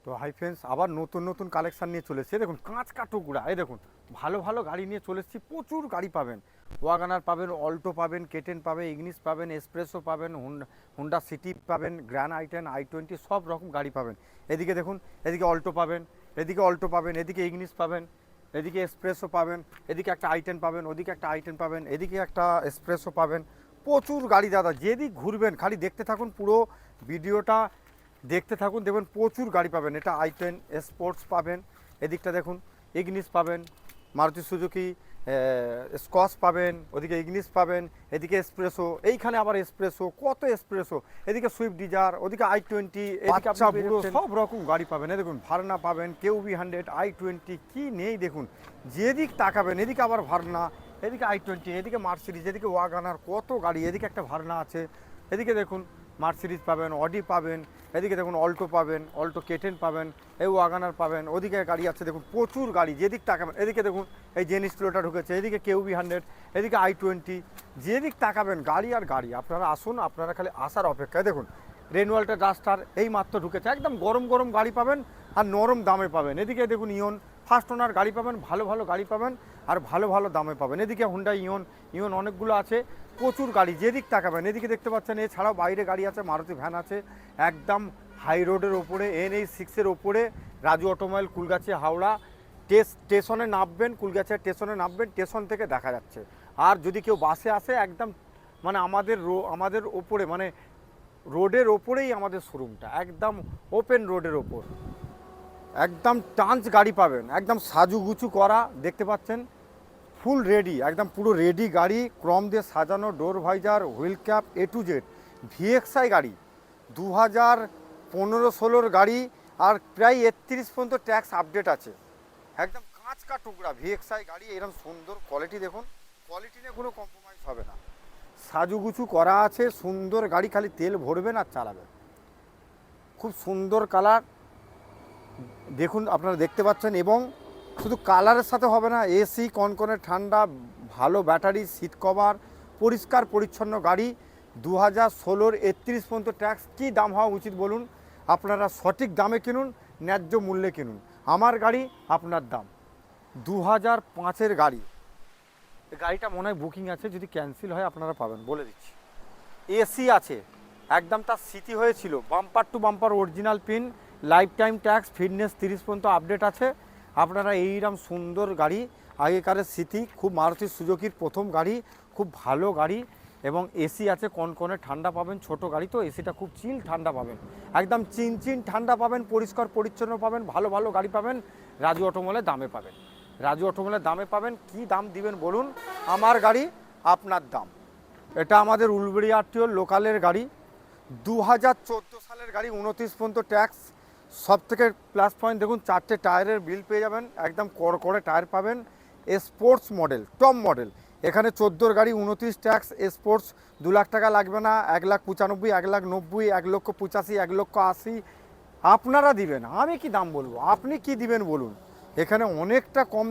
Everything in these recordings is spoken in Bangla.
তো হাই ফ্রেন্ডস, আবার নতুন নতুন কালেকশান নিয়ে চলেছে। দেখুন কাঁচ কাঠুকরা, এই দেখুন ভালো ভালো গাড়ি নিয়ে চলে এসেছি। প্রচুর গাড়ি পাবেন, ওয়াগানার পাবেন, অল্টো পাবেন, কেটেন পাবেন, ইগনিস পাবেন, এসপ্রেসো পাবেন, হুন্ডা সিটি পাবেন, গ্র্যান্ড আই10, i20 সব রকম গাড়ি পাবেন। এদিকে দেখুন, এদিকে অল্টো পাবেন, এদিকে অল্টো পাবেন, এদিকে ইগনিস পাবেন, এদিকে এসপ্রেসো পাবেন, এদিকে একটা i10 পাবেন, ওদিকে একটা i10 পাবেন, এদিকে একটা এসপ্রেসো পাবেন। প্রচুর গাড়ি দাদা, যেদিক ঘুরবেন খালি দেখতে থাকুন, পুরো ভিডিওটা দেখতে থাকুন, দেখবেন প্রচুর গাড়ি পাবেন। এটা i10 স্পোর্টস পাবেন, এদিকটা দেখুন ইগনিস পাবেন, মারুতি সুজুকি স্কচ পাবেন, ওদিকে ইগনিস পাবেন, এদিকে এসপ্রেসো, এইখানে আবার এসপ্রেসো, কত এসপ্রেসো, এদিকে সুইফট ডিজার, ওদিকে i20, বাচ্চা বুড়ো সব রকম গাড়ি পাবেন। এই দেখুন ভার্না পাবেন, কেউবি 100, i20, কি নেই দেখুন, যেদিক তাকাবেন এদিকে আবার ভার্না, এদিকে i20, এদিকে মার্সিডিজ, এদিকে ওয়াগানার, কত গাড়ি, এদিকে একটা ভার্না আছে, এদিকে দেখুন মার্সিডিজ পাবেন, অডি পাবেন, এদিকে দেখুন অল্টো পাবেন, অল্টো কেটেন পাবেন, এই ওয়াগানার পাবেন, ওদিকে গাড়ি আছে দেখুন প্রচুর গাড়ি, যেদিক তাকাবেন। এদিকে দেখুন এই জেনিস প্লোটা ঢুকেছে, এদিকে কেউবি 100, এদিকে i20, যেদিক তাকাবেন গাড়ি আর গাড়ি। আপনারা আসুন, আপনারা খালি আসার অপেক্ষায়। দেখুন রেনওয়াল্টার ডাস্টার এই মাত্র ঢুকেছে, একদম গরম গরম গাড়ি পাবেন আর নরম দামে পাবেন। এদিকে দেখুন ইয়ন ফার্স্ট ওনার গাড়ি পাবেন, ভালো ভালো গাড়ি পাবেন আর ভালো ভালো দামে পাবেন। এদিকে হুন্ডা ইয়ন অনেকগুলো আছে, প্রচুর গাড়ি, যেদিক তাকাবেন। এদিকে দেখতে পাচ্ছেন, এছাড়াও বাইরে গাড়ি আছে, মারুতি ভ্যান আছে, একদম হাই রোডের ওপরে, NH6-এর ওপরে, রাজু অটোমোবাইল, কুলগাছি হাওড়া স্টেশনে নামবেন, কুলগাছি স্টেশনে নামবেন, স্টেশন থেকে দেখা যাচ্ছে। আর যদি কেউ বাসে আসে, একদম মানে আমাদের ওপরে, মানে রোডের ওপরেই আমাদের শোরুমটা, একদম ওপেন রোডের ওপর, একদম টাঞ্চ গাড়ি পাবেন, একদম সাজুগুচু করা, দেখতে পাচ্ছেন ফুল রেডি, একদম পুরো রেডি গাড়ি, ক্রম দিয়ে সাজানো, door visor, wheel cap A to Z, VXI গাড়ি, 2015-16 গাড়ি, আর প্রায় 31 পর্যন্ত ট্যাক্স আপডেট আছে। একদম কাঁচ কা টুকরা VXI গাড়ি, এরকম সুন্দর কোয়ালিটি, দেখুন কোয়ালিটি নিয়ে কোনো কম্প্রোমাইজ হবে না, সাজুগুচু করা আছে, সুন্দর গাড়ি, খালি তেল ভরবেন আর চালাবেন। খুব সুন্দর কালার, দেখুন আপনারা দেখতে পাচ্ছেন। এবং শুধু কালারের সাথে হবে না, এসি কনকনে ঠান্ডা, ভালো ব্যাটারি, সিট কভার, পরিষ্কার পরিচ্ছন্ন গাড়ি, 2016-র 31 পর্যন্ত ট্যাক্স। কী দাম হওয়া উচিত বলুন? আপনারা সঠিক দামে কিনুন, ন্যায্য মূল্যে কিনুন। আমার গাড়ি আপনার দাম। 2005-এর গাড়ি, গাড়িটা মনে হয় বুকিং আছে, যদি ক্যান্সেল হয় আপনারা পাবেন, বলে দিচ্ছি। এসি আছে, একদম তার স্মৃতি হয়েছিল, bumper to bumper original pin, life time tax, fitness 30 পর্যন্ত আপডেট আছে। আপনারা এইরকম সুন্দর গাড়ি, আগেকারের স্মৃতি, খুব মারুতি সুজুকির প্রথম গাড়ি, খুব ভালো গাড়ি, এবং এসি আছে, কনকনে ঠান্ডা পাবেন, ছোট গাড়ি তো এসিটা খুব চিল ঠান্ডা পাবেন, একদম চিনচিন ঠান্ডা পাবেন, পরিষ্কার পরিচ্ছন্ন পাবেন, ভালো ভালো গাড়ি পাবেন, রাজু অটোমোবাইলের দামে পাবেন। রাজু অটোমোবাইলের দামে পাবেন। কি দাম দিবেন বলুন? আমার গাড়ি আপনার দাম। এটা আমাদের উলবেড়ি আরটিওর লোকালের গাড়ি, 2014 সালের গাড়ি, 29 পর্যন্ত ট্যাক্স। সব থেকে প্লাস পয়েন্ট দেখুন, 4টে টায়ারের বিল পেয়ে যাবেন, একদম কড়কড়ে টায়ার পাবেন, স্পোর্টস মডেল, টপ মডেল। এখানে 14-র গাড়ি, 29 ট্যাক্স, স্পোর্টস, 2 লাখ টাকা লাগবে না, 1,95,000, 1,90,000, 1,85,000, 1,80,000 আপনারা দিবেন। আমি কি দাম বলবো, আপনি কি দিবেন বলুন? এখানে অনেকটা কম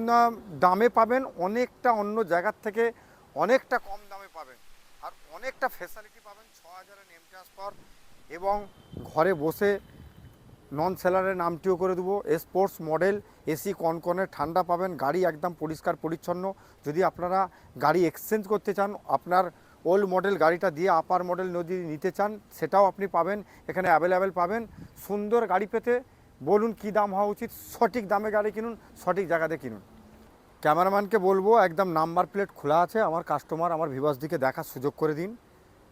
দামে পাবেন, অনেকটা অন্য জায়গার থেকে অনেকটা কম দামে পাবেন, আর অনেকটা ফ্যাসিলিটি পাবেন। 6,000-এর নেম ট্রান্সফার, এবং ঘরে বসে নন সেলারের নামটিও করে দেবো। স্পোর্টস মডেল, এসি কনকনে ঠান্ডা পাবেন, গাড়ি একদম পরিষ্কার পরিচ্ছন্ন। যদি আপনারা গাড়ি এক্সচেঞ্জ করতে চান, আপনার ওল্ড মডেল গাড়িটা দিয়ে আপার মডেল যদি নিতে চান, সেটাও আপনি পাবেন, এখানে অ্যাভেলেবেল পাবেন। সুন্দর গাড়ি পেতে বলুন কী দাম হওয়া উচিত? সঠিক দামে গাড়ি কিনুন, সঠিক জায়গাতে কিনুন। ক্যামেরাম্যানকে বলবো, একদম নাম্বার প্লেট খোলা আছে, আমার কাস্টমার আমার ভিউয়ার্সদিকে দেখার সুযোগ করে দিন।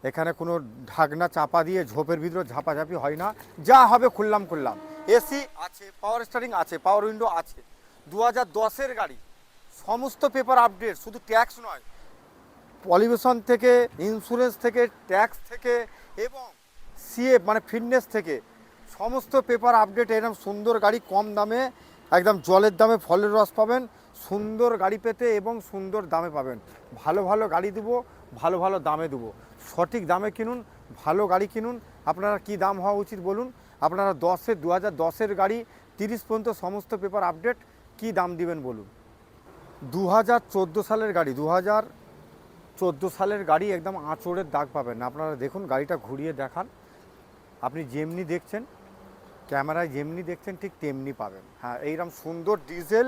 এখানে কোনো ঢাকনা চাপা দিয়ে ঝোপের ভিতরে ঝাপাঝাপি হয় না, যা হবে খুললাম। এসি আছে, পাওয়ার স্টিয়ারিং আছে, পাওয়ার উইন্ডো আছে, 2010-এর গাড়ি, সমস্ত পেপার আপডেট, শুধু ট্যাক্স নয়, পলিউশন থেকে, ইন্স্যুরেন্স থেকে, ট্যাক্স থেকে, এবং সিএফ মানে ফিটনেস থেকে, সমস্ত পেপার আপডেট। এরকম সুন্দর গাড়ি, কম দামে, একদম জলের দামে ফলের রস পাবেন। সুন্দর গাড়ি পেতে এবং সুন্দর দামে পাবেন। ভালো ভালো গাড়ি দেবো, ভালো ভালো দামে দেবো। সঠিক দামে কিনুন, ভালো গাড়ি কিনুন। আপনারা কি দাম হওয়া উচিত বলুন? আপনারা 2010-এর গাড়ি, 30 পর্যন্ত সমস্ত পেপার আপডেট, কি দাম দিবেন বলুন? 2014 সালের গাড়ি, 2014 সালের গাড়ি, একদম আঁচড়ের দাগ পাবেন না। আপনারা দেখুন, গাড়িটা ঘুরিয়ে দেখান, আপনি যেমনি দেখছেন ক্যামেরায় যেমনি দেখছেন ঠিক তেমনি পাবেন। হ্যাঁ, এইরকম সুন্দর ডিজেল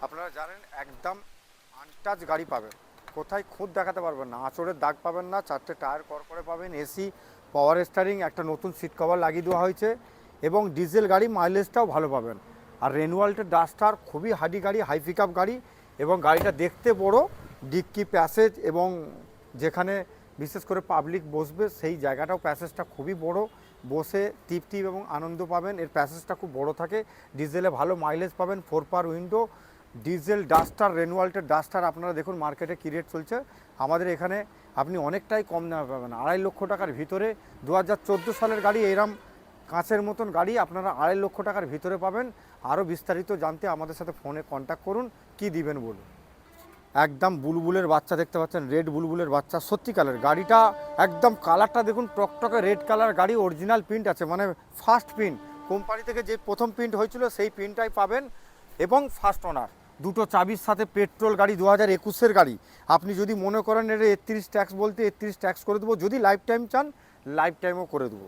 আপনারা জানেন একদম আনটাচ গাড়ি পাবেন, কোথায় খুঁত দেখাতে পারবেন না, আঁচড়ের দাগ পাবেন না, 4টে টায়ার করে পাবেন, এসি, পাওয়ার স্টারিং, একটা নতুন সিট কভার লাগিয়ে দেওয়া হয়েছে এবং ডিজেল গাড়ি মাইলেজটাও ভালো পাবেন। আর রেনুয়াল্টের ডাস্টার খুবই হাডি গাড়ি, হাই পিকআপ গাড়ি এবং গাড়িটা দেখতে বড়, ডিক্কি প্যাসেজ এবং যেখানে বিশেষ করে পাবলিক বসবে সেই জায়গাটাও প্যাসেজটা খুবই বড়, বসে তৃপ্তি এবং আনন্দ পাবেন। এর প্যাসেজটা খুব বড় থাকে, ডিজেলে ভালো মাইলেজ পাবেন, 4 পাওয়ার উইন্ডো, ডিজেল ডাস্টার, রেনুয়াল্টের ডাস্টার আপনারা দেখুন মার্কেটে কী রেট চলছে। আমাদের এখানে আপনি অনেকটাই কম দামে পাবেন, 2.5 লক্ষ টাকার ভিতরে 2014 সালের গাড়ি, এরম কাঁচের মতন গাড়ি আপনারা 2.5 লক্ষ টাকার ভিতরে পাবেন। আরও বিস্তারিত জানতে আমাদের সাথে ফোনে কন্ট্যাক্ট করুন, কি দিবেন বলুন। একদম বুলবুলের বাচ্চা দেখতে পাচ্ছেন, রেড বুলবুলের বাচ্চা, সত্যিকারের গাড়িটা একদম কালারটা দেখুন, টকটকে রেড কালার গাড়ি, অরিজিনাল প্রিন্ট আছে, মানে ফার্স্ট প্রিন্ট, কোম্পানি থেকে যে প্রথম প্রিন্ট হয়েছিল সেই প্রিন্টটাই পাবেন এবং ফার্স্ট ওনার, দুটো চাবির সাথে, পেট্রোল গাড়ি, 2021-এর গাড়ি। আপনি যদি মনে করেন এটা 31 ট্যাক্স বলতে 31 ট্যাক্স করে দেবো, যদি লাইফ টাইম চান লাইফ টাইমও করে দেবো,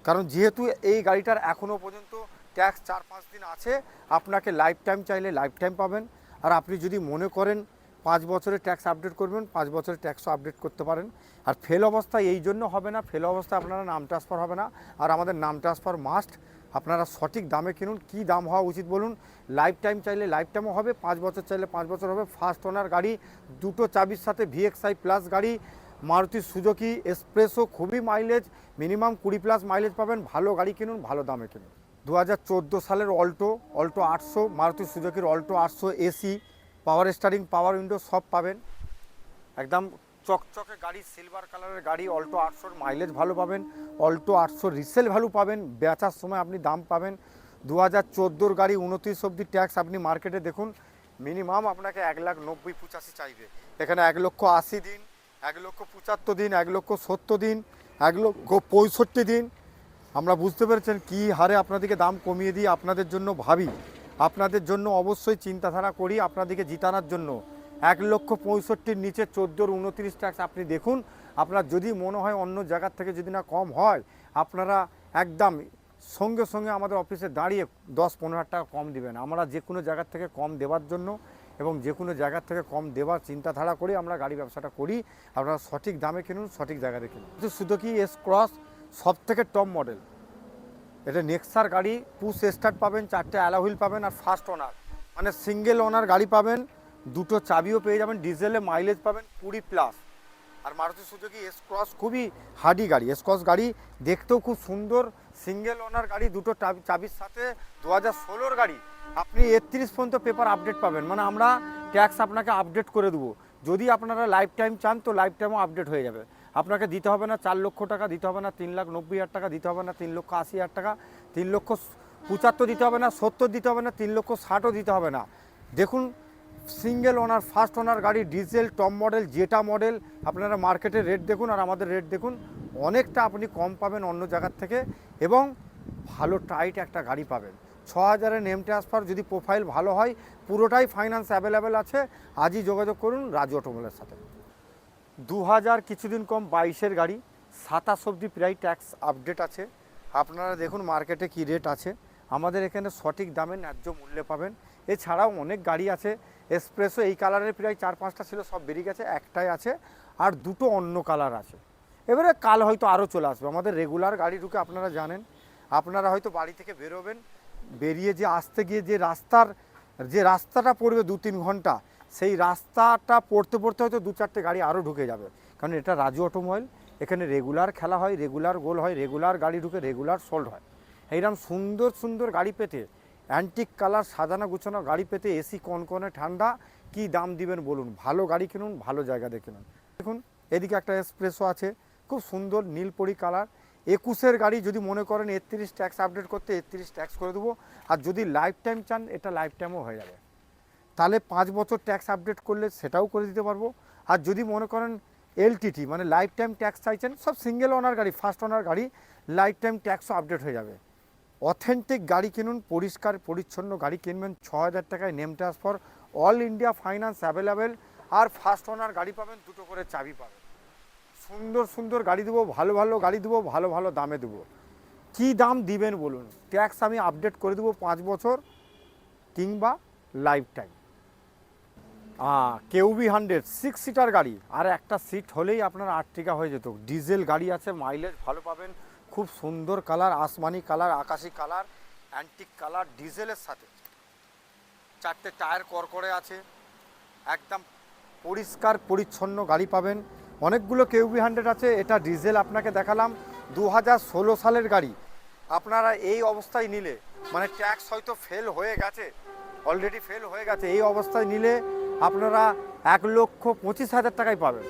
কারণ যেহেতু এই গাড়িটার এখনও পর্যন্ত ট্যাক্স 4-5 দিন আছে, আপনাকে লাইফ টাইম চাইলে লাইফ টাইম পাবেন। আর আপনি যদি মনে করেন 5 বছরের ট্যাক্স আপডেট করবেন, 5 বছরের ট্যাক্সও আপডেট করতে পারেন। আর ফেল অবস্থা এই জন্য হবে না, ফেল অবস্থা আপনারা নাম ট্রান্সফার হবে না, আর আমাদের নাম ট্রান্সফার মাস্ট। আপনারা সঠিক দামে কিনুন, কি দাম হওয়া উচিত বলুন। লাইফ টাইম চাইলে লাইফ টাইমও হবে, 5 বছর চাইলে 5 বছর হবে। ফার্স্ট ওনার গাড়ি, দুটো চাবির সাথে, VXI প্লাস গাড়ি, মারুতি সুজুকি এক্সপ্রেসও, খুবই মাইলেজ, মিনিমাম 20+ মাইলেজ পাবেন। ভালো গাড়ি কিনুন, ভালো দামে কিনুন। 2014 সালের অল্টো 800, মারুতি সুজুকির Alto 800 AC, power steering, power window সব পাবেন। একদম চকচকে গাড়ি, সিলভার কালারের গাড়ি, অল্টো 800, মাইলেজ ভালো পাবেন। অল্টো 800 রিসেল ভ্যালু পাবেন, বেচার সময় আপনি দাম পাবেন। 2014 গাড়ি, 29 অবধি ট্যাক্স। আপনি মার্কেটে দেখুন মিনিমাম আপনাকে 1,90,85 চাইবে, এখানে 1,80,000 দিন, 1,75,000 দিন, 1,70,000 দিন, 1,65,000 দিন। আমরা বুঝতে পেরেছেন কি হারে আপনাদেরকে দাম কমিয়ে দিই, আপনাদের জন্য ভাবি, আপনাদের জন্য অবশ্যই চিন্তাধারা করি, আপনাদেরকে জিতানোর জন্য। 1,65,000 নিচে 14 29 ট্যাক্স আপনি দেখুন। আপনার যদি মনে হয় অন্য জায়গার থেকে যদি না কম হয়, আপনারা একদম সঙ্গে সঙ্গে আমাদের অফিসে দাঁড়িয়ে 10-15 টাকা কম দিবেন। আমরা যে কোনো জায়গার থেকে কম দেওয়ার জন্য এবং যে কোনো জায়গার থেকে কম দেওয়ার চিন্তাধারা করি আমরা গাড়ি ব্যবসাটা করি। আপনারা সঠিক দামে কিনুন, সঠিক জায়গাতে কিনুন। সুজুকি এস ক্রস সব থেকে টপ মডেল, এটা নেক্সার গাড়ি, পুশ স্টার্ট পাবেন, 4টে অ্যালয় হুইল পাবেন, আর ফার্স্ট ওনার মানে সিঙ্গেল ওনার গাড়ি পাবেন, দুটো চাবিও পেয়ে যাবেন, ডিজেলে মাইলেজ পাবেন 20+। আর মারুতি সুজুকি এস ক্রস খুবই হার্ডি গাড়ি, এস ক্রস গাড়ি দেখতেও খুব সুন্দর, সিঙ্গেল ওনার গাড়ি, দুটো চাবির সাথে, 2016-র গাড়ি। আপনি 31 পর্যন্ত পেপার আপডেট পাবেন, মানে আমরা ট্যাক্স আপনাকে আপডেট করে দেবো। যদি আপনারা লাইফ টাইম চান তো লাইফ টাইমও আপডেট হয়ে যাবে। আপনাকে দিতে হবে না 4 লক্ষ টাকা, দিতে হবে না 3,90,000 টাকা, দিতে হবে না 3,80,000 টাকা, 3,75,000 দিতে হবে না, 70 দিতে হবে না, 3,60,000ও দিতে হবে না। দেখুন সিঙ্গেল ওনার ফার্স্ট ওনার গাড়ি, ডিজেল, টপ মডেল, জেটা মডেল, আপনারা মার্কেটে রেট দেখুন আর আমাদের রেট দেখুন, অনেকটা আপনি কম পাবেন অন্য জায়গার থেকে এবং ভালো টাইট একটা গাড়ি পাবেন। 6,000-এর নেম ট্রান্সফার, যদি প্রোফাইল ভালো হয় পুরোটাই ফাইন্যান্স অ্যাভেলেবেল আছে। আজই যোগাযোগ করুন রাজু অটোমোবাইলের সাথে। 2000 কিছুদিন কম 22-এর গাড়ি, 27 অবধি প্রায় ট্যাক্স আপডেট আছে। আপনারা দেখুন মার্কেটে কি রেট আছে, আমাদের এখানে সঠিক দামে ন্যায্য মূল্যে পাবেন। এছাড়াও অনেক গাড়ি আছে, এক্সপ্রেসও এই কালারের প্রায় 4-5টা ছিল, সব বেরিয়ে গেছে, একটাই আছে, আর দুটো অন্য কালার আছে। এবারে কাল হয়তো আরও চলে আসবে। আমাদের রেগুলার গাড়ি ঢুকে আপনারা জানেন, আপনারা হয়তো বাড়ি থেকে বেরোবেন, বেরিয়ে যে আসতে গিয়ে যে রাস্তাটা পড়বে 2-3 ঘন্টা, সেই রাস্তাটা পড়তে পড়তে হয়তো 2-4টে গাড়ি আরও ঢুকে যাবে, কারণ এটা রাজু অটোমোবাইল, এখানে রেগুলার খেলা হয়, রেগুলার গোল হয়, রেগুলার গাড়ি ঢুকে রেগুলার সোল্ড হয়। এইরকম সুন্দর সুন্দর গাড়ি পেতে, অ্যান্টিক কালার সাজানো গুছানো গাড়ি পেতে, এসি কনকনে ঠান্ডা, কি দাম দিবেন বলুন। ভালো গাড়ি কিনুন, ভালো জায়গা দেখে কিনুন। দেখুন এদিকে একটা এক্সপ্রেসও আছে, খুব সুন্দর নীলপরি কালার, 21-এর গাড়ি। যদি মনে করেন 31 ট্যাক্স আপডেট করতে, 31 ট্যাক্স করে দেবো। আর যদি লাইফ টাইম চান, এটা লাইফ টাইমও হয়ে যাবে, তাহলে 5 বছর ট্যাক্স আপডেট করলে সেটাও করে দিতে পারবো। আর যদি মনে করেন এলটিটি মানে লাইফ টাইম ট্যাক্স চাইছেন, সব সিঙ্গেল ওনার গাড়ি, ফার্স্ট ওনার গাড়ি, লাইফ টাইম ট্যাক্সও আপডেট হয়ে যাবে। অথেন্টিক গাড়ি কিনুন, পরিষ্কার পরিচ্ছন্ন গাড়ি কিনবেন। 6,000 টাকায় name transfer, all India finance available, আর ফার্স্ট ওনার গাড়ি পাবেন, দুটো করে চাবি পাবেন। সুন্দর সুন্দর গাড়ি দেবো, ভালো ভালো গাড়ি দেবো, ভালো ভালো দামে দেবো। কি দাম দিবেন বলুন? ট্যাক্স আমি আপডেট করে দেবো 5 বছর কিংবা লাইফ টাইম। কেউবি 100 6 সিটার গাড়ি, আর একটা সিট হলেই আপনার আর্টিকা হয়ে যেত। ডিজেল গাড়ি আছে, মাইলেজ ভালো পাবেন, খুব সুন্দর কালার, আসমানি কালার, আকাশি কালার, অ্যান্টিক কালার, ডিজেলের সাথে। 4টে টায়ার করকরে আছে, একদম পরিষ্কার পরিচ্ছন্ন গাড়ি পাবেন। অনেকগুলো কেউবি 100 আছে, এটা ডিজেল আপনাকে দেখালাম। 2016 সালের গাড়ি। আপনারা এই অবস্থায় নিলে, মানে ট্যাক্স হয়তো ফেল হয়ে গেছে, অলরেডি ফেল হয়ে গেছে, এই অবস্থায় নিলে আপনারা 1,25,000 টাকায় পাবেন।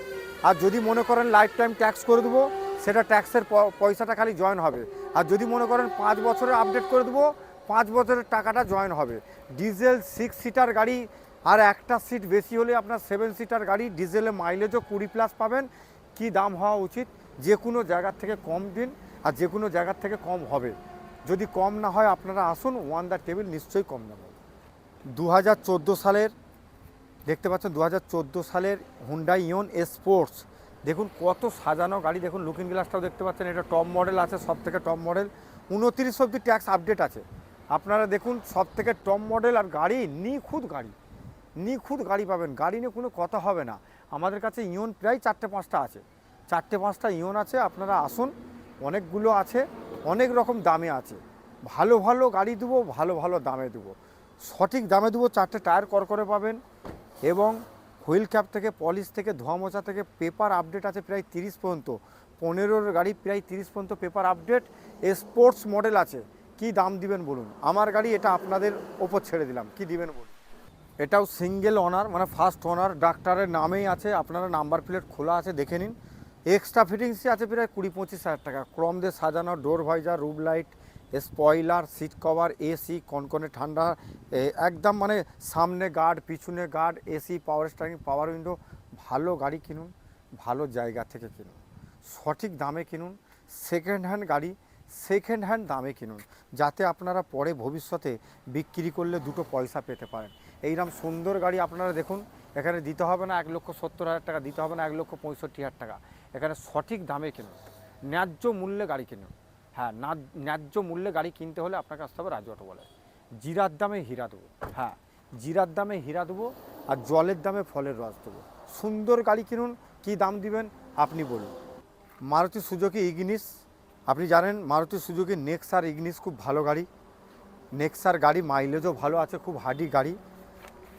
আর যদি মনে করেন লাইফ টাইম ট্যাক্স করে দেবো, সেটা ট্যাক্সের পয়সাটা খালি জয়েন হবে। আর যদি মনে করেন 5 বছরে আপডেট করে দেবো, 5 বছরের টাকাটা জয়েন হবে। ডিজেল 6 সিটার গাড়ি, আর একটা সিট বেশি হলে আপনার 7 সিটার গাড়ি, ডিজেলে মাইলেজও 20+ পাবেন। কি দাম হওয়া উচিত? যে কোনো জায়গার থেকে কম দিন, আর যে কোনো জায়গার থেকে কম হবে। যদি কম না হয় আপনারা আসুন, ওয়ান দ্য টেবিল নিশ্চয়ই কম দাম হবে। 2014 সালের দেখতে পাচ্ছেন, 2014 সালের হুন্ডাই ইয়ন স্পোর্টস। দেখুন কত সাজানো গাড়ি, দেখুন লুকিং গ্লাসটাও দেখতে পাচ্ছেন, এটা টপ মডেল আছে, সব থেকে টপ মডেল। 29 অবধি ট্যাক্স আপডেট আছে। আপনারা দেখুন সব থেকে টপ মডেল, আর গাড়ি নিখুঁত গাড়ি, নিখুঁত গাড়ি পাবেন, গাড়ি নিয়ে কোনো কথা হবে না। আমাদের কাছে ইয়ন প্রায় 4টে-5টা আছে, 4টে-5টা ইয়ন আছে। আপনারা আসুন, অনেকগুলো আছে, অনেক রকম দামে আছে। ভালো ভালো গাড়ি দেবো, ভালো ভালো দামে দেবো, সঠিক দামে দেবো। 4টে টায়ার করকরে পাবেন, এবং হুইল ক্যাপ থেকে, পলিশ থেকে, ধোয়া মোছা থেকে পেপার আপডেট আছে প্রায় 30 পর্যন্ত। 15-র গাড়ি প্রায় 30 পর্যন্ত পেপার আপডেট। স্পোর্টস মডেল আছে। কি দাম দিবেন বলুন? আমার গাড়ি, এটা আপনাদের ওপর ছেড়ে দিলাম, কি দিবেন বলুন? এটাও সিঙ্গেল ওনার, মানে ফার্স্ট ওনার, ডাক্তারের নামেই আছে। আপনারা নাম্বার প্লেট খোলা আছে, দেখে নিন। এক্সট্রা ফিটিংসই আছে প্রায় 20-25 হাজার টাকা। ক্রম দিয়ে সাজানো, door visor, roof light, spoiler, seat cover, AC, কনকনে ঠান্ডা, একদম মানে সামনে গার্ড, পিছনে guard, AC, power steering, power window. ভালো গাড়ি কিনুন, ভালো জায়গা থেকে কিনুন, সঠিক দামে কিনুন। সেকেন্ড হ্যান্ড গাড়ি সেকেন্ড হ্যান্ড দামে কিনুন, যাতে আপনারা পরে ভবিষ্যতে বিক্রি করলে দুটো পয়সা পেতে পারেন। এইরকম সুন্দর গাড়ি আপনারা দেখুন, এখানে দিতে হবে না 1,70,000 টাকা, দিতে হবে না 1,65,000 টাকা। এখানে সঠিক দামে কিনুন, ন্যায্য মূল্যে গাড়ি কিনুন। হ্যাঁ, ন্যায্য মূল্যে গাড়ি কিনতে হলে আপনাকে আসতে হবে রাজু অটো বলে। জিরার দামে হীরা দেবো, হ্যাঁ, জিরার দামে হীরা দেবো, আর জলের দামে ফলের রস দেবো। সুন্দর গাড়ি কিনুন। কি দাম দিবেন আপনি বলুন? মারুতি সুজুকি ইগনিস, আপনি জানেন মারুতি সুজুকি নেক্সার ইগনিস খুব ভালো গাড়ি। নেক্সার গাড়ি মাইলেজও ভালো আছে, খুব হার্ডি গাড়ি।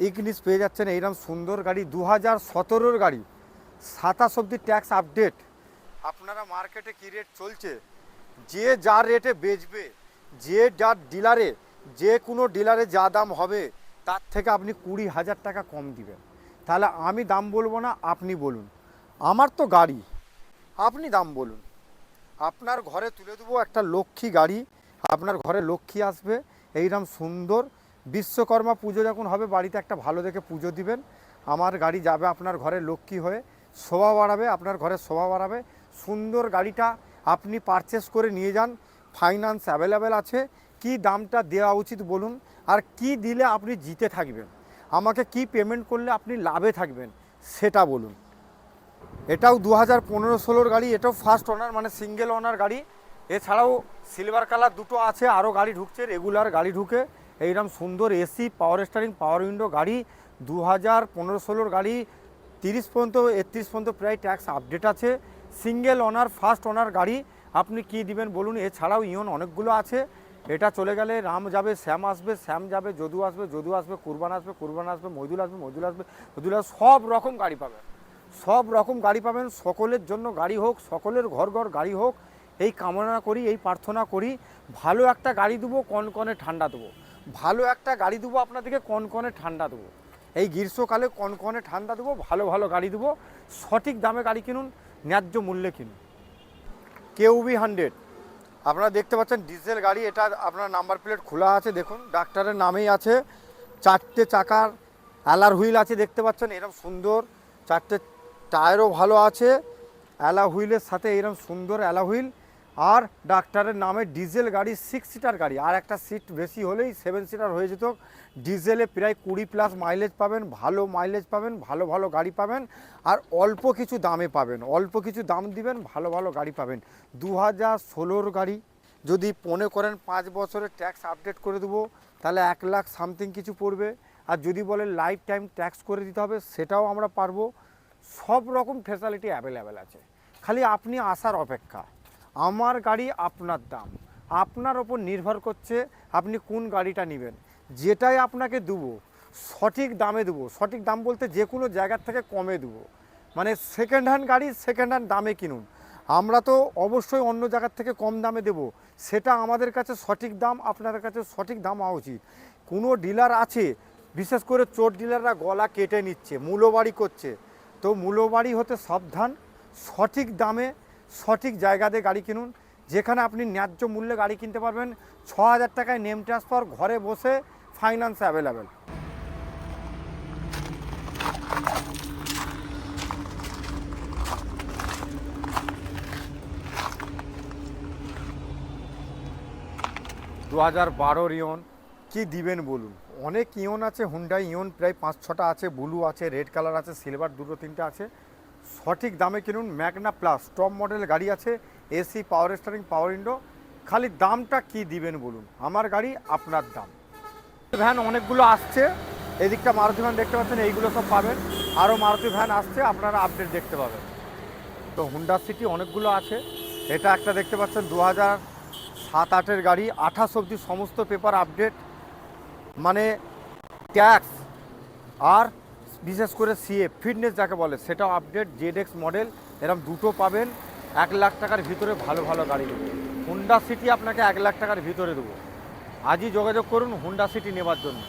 ইগনিস পেয়ে যাচ্ছেন এইরকম সুন্দর গাড়ি। 2017-র গাড়ি, 27 অবধি ট্যাক্স আপডেট। আপনারা মার্কেটে কী রেট চলছে, যে যার রেটে বেচবে, যে যার ডিলারে, যে কোনো ডিলারে যা দাম হবে তার থেকে আপনি 20,000 টাকা কম দিবেন। তাহলে আমি দাম বলবো না, আপনি বলুন। আমার তো গাড়ি, আপনি দাম বলুন। আপনার ঘরে তুলে দেবো একটা লক্ষ্মী গাড়ি, আপনার ঘরে লক্ষ্মী আসবে এইরকম সুন্দর। বিশ্বকর্মা পুজো যখন হবে, বাড়িতে একটা ভালো দেখে পুজো দিবেন। আমার গাড়ি যাবে আপনার ঘরে লক্ষ্মী হয়ে, শোভা বাড়াবে, আপনার ঘরে শোভা বাড়াবে। সুন্দর গাড়িটা আপনি পারচেস করে নিয়ে যান, ফাইন্যান্স অ্যাভেলেবেল আছে। কি দামটা দেওয়া উচিত বলুন, আর কি দিলে আপনি জিতে থাকবেন, আমাকে কি পেমেন্ট করলে আপনি লাভে থাকবেন সেটা বলুন। এটাও 2015-16 গাড়ি, এটাও ফার্স্ট ওনার, মানে সিঙ্গেল ওনার গাড়ি। এছাড়াও সিলভার কালার দুটো আছে, আরও গাড়ি ঢুকছে, রেগুলার গাড়ি ঢুকে। এইরকম সুন্দর AC, power steering, power window গাড়ি। 2015-16 গাড়ি, 30 পর্যন্ত 31 পর্যন্ত প্রায় ট্যাক্স আপডেট আছে। সিঙ্গেল ওনার, ফার্স্ট ওনার গাড়ি। আপনি কি দিবেন বলুন? এছাড়াও ইয়ন অনেকগুলো আছে। এটা চলে গেলে রাম যাবে, শ্যাম আসবে, শ্যাম যাবে, যদু আসবে, যদু আসবে, কুরবান আসবে, কুরবান আসবে, মইদুল আসবে, মইদুল আসবে, মইদুল আসবে। সব রকম গাড়ি পাবেন, সব রকম গাড়ি পাবেন। সকলের জন্য গাড়ি হোক, সকলের ঘর ঘর গাড়ি হোক, এই কামনা করি, এই প্রার্থনা করি। ভালো একটা গাড়ি দেবো, কনকনে ঠান্ডা দেবো। ভালো একটা গাড়ি দেবো আপনাদেরকে, কনকনে ঠান্ডা দেবো। এই গ্রীষ্মকালে কনকনে ঠান্ডা দেবো, ভালো ভালো গাড়ি দেবো। সঠিক দামে গাড়ি কিনুন, ন্যায্য মূল্যে কিনুন। কেউবি 100 আপনারা দেখতে পাচ্ছেন, ডিজেল গাড়ি। এটা আপনার নাম্বার প্লেট খোলা আছে, দেখুন ডাক্তারের নামেই আছে। 4টে চাকার অ্যালার হুইল আছে, দেখতে পাচ্ছেন এরকম সুন্দর। 4টে টায়ারও ভালো আছে, অ্যালা হুইলের সাথে এরকম সুন্দর অ্যালা হুইল। আর ডাক্তারের নামে ডিজেল গাড়ি, 6 সিটার গাড়ি, আর একটা সিট বেশি হলেই 7 সিটার হয়ে যেত। ডিজেলে প্রায় 20+ মাইলেজ পাবেন, ভালো মাইলেজ পাবেন, ভালো ভালো গাড়ি পাবেন, আর অল্প কিছু দামে পাবেন। অল্প কিছু দাম দিবেন, ভালো ভালো গাড়ি পাবেন। 2016-র গাড়ি, যদি মনে করেন 5 বছরের ট্যাক্স আপডেট করে দেবো তাহলে 1 লাখ সামথিং কিছু পড়বে। আর যদি বলেন লাইফ টাইম ট্যাক্স করে দিতে হবে সেটাও আমরা পারবো। সব রকম ফ্যাসিলিটি অ্যাভেলেবেল আছে, খালি আপনি আসার অপেক্ষা। আমার গাড়ি আপনার দাম, আপনার ওপর নির্ভর করছে আপনি কোন গাড়িটা নেবেন। যেটাই আপনাকে দেবো সঠিক দামে দেবো, সঠিক দাম বলতে যে কোনো জায়গার থেকে কমে দেবো। মানে সেকেন্ড হ্যান্ড গাড়ি সেকেন্ড হ্যান্ড দামে কিনুন, আমরা তো অবশ্যই অন্য জায়গার থেকে কম দামে দেব, সেটা আমাদের কাছে সঠিক দাম, আপনাদের কাছে সঠিক দাম হওয়া উচিত। কোনো ডিলার আছে বিশেষ করে চোর ডিলাররা গলা কেটে নিচ্ছে, মূল্যবাড়ি করছে, তো মূল্যবাড়ি হতে সাবধান। সঠিক দামে সঠিক জায়গাতে গাড়ি কিনুন, যেখানে আপনি ন্যায্য মূল্যে গাড়ি কিনতে পারবেন। 6,000 টাকায় নেম ট্রান্সফার, ঘরে বসে ফাইন্যান্স অ্যাভেলেবেল। 2012 ইয়ন কি দিবেন বলুন? অনেক ইয়ন আছে, হুন্ডাই ইয়ন প্রায় 5-6টা আছে, ব্লু আছে, রেড কালার আছে, সিলভার 2-3টে আছে। সঠিক দামে কিনুন। ম্যাগনা প্লাস টপ মডেল গাড়ি আছে, AC, power steering, power window. খালি দামটা কি দিবেন বলুন? আমার গাড়ি আপনার দাম। ভ্যান অনেকগুলো আসছে, এদিকটা মারুতি ভ্যান দেখতে পাচ্ছেন, এইগুলো সব পাবেন। আরও মারুতি ভ্যান আসছে, আপনারা আপডেট দেখতে পাবেন। তো হুন্ডা সিটি অনেকগুলো আছে। এটা একটা দেখতে পাচ্ছেন 2007-8-এর গাড়ি, 28 অবধি সমস্ত পেপার আপডেট, মানে ট্যাক্স আর বিশেষ করে সিএ ফিটনেস যাকে বলে সেটাও আপডেট। ZX মডেল, এরকম দুটো পাবেন। 1 লাখ টাকার ভিতরে ভালো ভালো গাড়ি দেবো। হুন্ডা সিটি আপনাকে 1 লাখ টাকার ভিতরে দেবো। আজই যোগাযোগ করুন হুন্ডা সিটি নেবার জন্য।